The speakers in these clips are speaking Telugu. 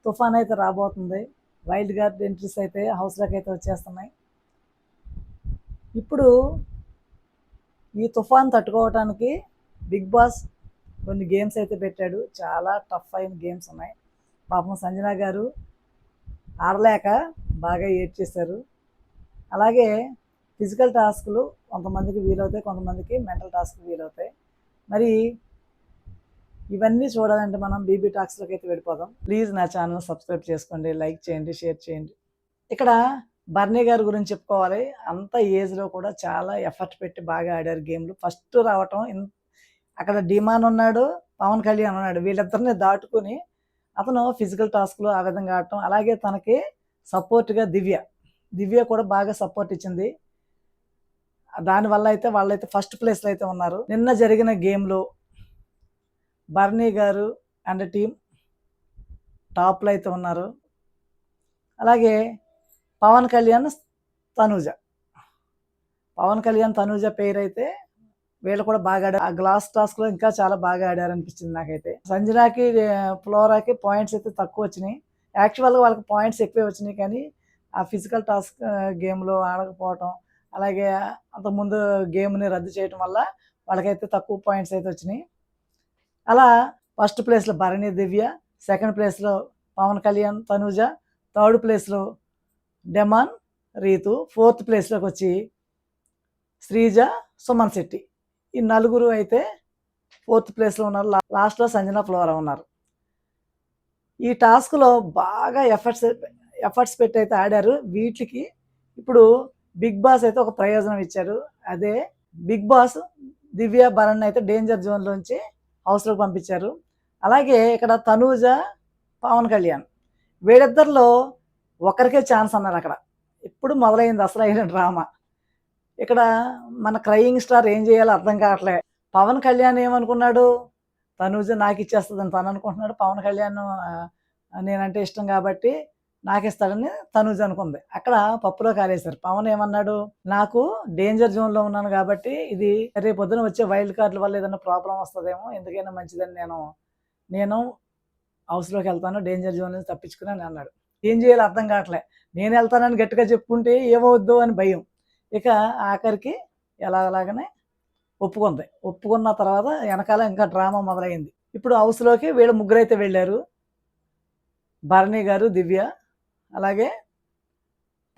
తుఫాన్ అయితే రాబోతుంది. వైల్డ్ కార్డ్ ఎంట్రీస్ అయితే హౌస్లోకి అయితే వచ్చేస్తున్నాయి. ఇప్పుడు ఈ తుఫాన్ తట్టుకోవడానికి బిగ్ బాస్ కొన్ని గేమ్స్ అయితే పెట్టాడు. చాలా టఫ్ అయిన గేమ్స్ ఉన్నాయి. పాపం సంజన గారు ఆడలేక బాగా ఏడ్చేశారు. అలాగే ఫిజికల్ టాస్క్లు కొంతమందికి వీలవుతాయి, కొంతమందికి మెంటల్ టాస్క్లు వీలవుతాయి. మరి ఇవన్నీ చూడాలంటే మనం బీబీ టాక్స్లోకి అయితే వెళ్ళిపోదాం. ప్లీజ్ నా ఛానల్ సబ్స్క్రైబ్ చేసుకోండి, లైక్ చేయండి, షేర్ చేయండి. ఇక్కడ బర్నీ గారి గురించి చెప్పుకోవాలి. అంత ఏజ్లో కూడా చాలా ఎఫర్ట్ పెట్టి బాగా ఆడారు గేమ్లు. ఫస్ట్ రావటం అక్కడ డిమాన్ ఉన్నాడు, పవన్ కళ్యాణ్ ఉన్నాడు. వీళ్ళిద్దరిని దాటుకుని అతను ఫిజికల్ టాస్క్లు ఆ విధంగా ఆడటం. అలాగే తనకి సపోర్ట్గా దివ్య కూడా బాగా సపోర్ట్ ఇచ్చింది. దానివల్ల అయితే వాళ్ళైతే ఫస్ట్ ప్లేస్లో అయితే ఉన్నారు. నిన్న జరిగిన గేమ్లో బర్నీ గారు అండ్ టీం టాప్లో అయితే ఉన్నారు. అలాగే పవన్ కళ్యాణ్ తనూజ పేరు అయితే వీళ్ళు కూడా బాగా ఆడారు. ఆ గ్లాస్ టాస్క్లో ఇంకా చాలా బాగా ఆడారు అనిపించింది నాకైతే. సంజనాకి ఫ్లోరాకి పాయింట్స్ అయితే తక్కువ వచ్చినాయి. యాక్చువల్గా వాళ్ళకి పాయింట్స్ ఎక్కువే వచ్చినాయి, కానీ ఆ ఫిజికల్ టాస్క్ గేమ్లో ఆడకపోవటం, అలాగే అంతకుముందు గేమ్ని రద్దు చేయడం వల్ల వాళ్ళకైతే తక్కువ పాయింట్స్ అయితే వచ్చినాయి. అలా ఫస్ట్ ప్లేస్లో భరణి దివ్య, సెకండ్ ప్లేస్లో పవన్ కళ్యాణ్ తనూజ, థర్డ్ ప్లేస్లో డెమాన్ రీతు, ఫోర్త్ ప్లేస్లోకి వచ్చి శ్రీజ, సుమన్ శెట్టి. ఈ నలుగురు అయితే ఫోర్త్ ప్లేస్లో ఉన్నారు. లాస్ట్లో సంజన ఫ్లోరా ఉన్నారు. ఈ టాస్క్లో బాగా ఎఫర్ట్స్ పెట్టి అయితే ఆడారు. వీటికి ఇప్పుడు బిగ్ బాస్ అయితే ఒక ప్రయోజనం ఇచ్చారు. అదే బిగ్ బాస్ దివ్య భరణ్ అయితే డేంజర్ జోన్లోంచి హౌస్లోకి పంపించారు. అలాగే ఇక్కడ తనూజ, పవన్ కళ్యాణ్ వీళ్ళిద్దరిలో ఒకరికే ఛాన్స్ అన్నారు. అక్కడ ఇప్పుడు మొదలైంది అసలైన డ్రామా. ఇక్కడ మన క్రయింగ్ స్టార్ ఏం చేయాలో అర్థం కావట్లే. పవన్ కళ్యాణ్ ఏమనుకున్నాడు, తనూజ నాకు ఇచ్చేస్తుందని తను అనుకుంటున్నాడు. పవన్ కళ్యాణ్ నేనంటే ఇష్టం కాబట్టి నాకు ఇస్తాడని తనూజ అనుకుంది. అక్కడ పప్పులో కాలేశారు. పవన్ ఏమన్నాడు, నాకు డేంజర్ జోన్లో ఉన్నాను కాబట్టి ఇది రేపు పొద్దున వచ్చే వైల్డ్ కార్డుల వల్ల ఏదైనా ప్రాబ్లం వస్తుందేమో, ఎందుకైనా మంచిదని నేను హౌస్లోకి వెళ్తాను, డేంజర్ జోన్ నుంచి తప్పించుకుని అని అన్నాడు. ఏం చేయాలో అర్థం కావట్లే. నేను వెళ్తానని గట్టిగా చెప్పుకుంటే ఏమవుద్దు అని భయం. ఇక ఆఖరికి ఎలాగనే ఒప్పుకున్న తర్వాత వెనకాల ఇంకా డ్రామా మొదలైంది. ఇప్పుడు హౌస్లోకి వీళ్ళు ముగ్గురు అయితే వెళ్ళారు. భరణి గారు, దివ్య, అలాగే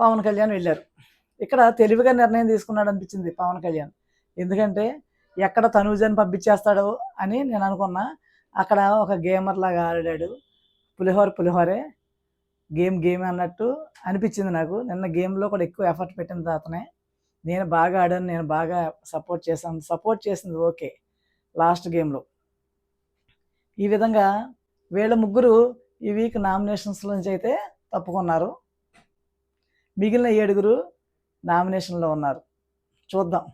పవన్ కళ్యాణ్ వెళ్ళారు. ఇక్కడ తెలివిగా నిర్ణయం తీసుకున్నాడు అనిపించింది పవన్ కళ్యాణ్. ఎందుకంటే ఎక్కడ తనూజని పంపించేస్తాడో అని నేను అనుకున్నా. అక్కడ ఒక గేమర్ లాగా ఆడాడు. పులిహోరే, గేమ్ అన్నట్టు అనిపించింది నాకు. నిన్న గేమ్లో కూడా ఎక్కువ ఎఫర్ట్ పెట్టింది అతనే. నేను బాగా ఆడాను, నేను బాగా సపోర్ట్ చేసింది ఓకే లాస్ట్ గేమ్లో. ఈ విధంగా వీళ్ళ ముగ్గురు ఈ వీక్ నామినేషన్స్ నుంచి అయితే తప్పుకున్నారు. మిగిలిన 7 నామినేషన్లో ఉన్నారు. చూద్దాం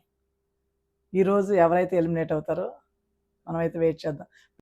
ఈరోజు ఎవరైతే ఎలిమినేట్ అవుతారో మనమైతే వెయిట్ చేద్దాం.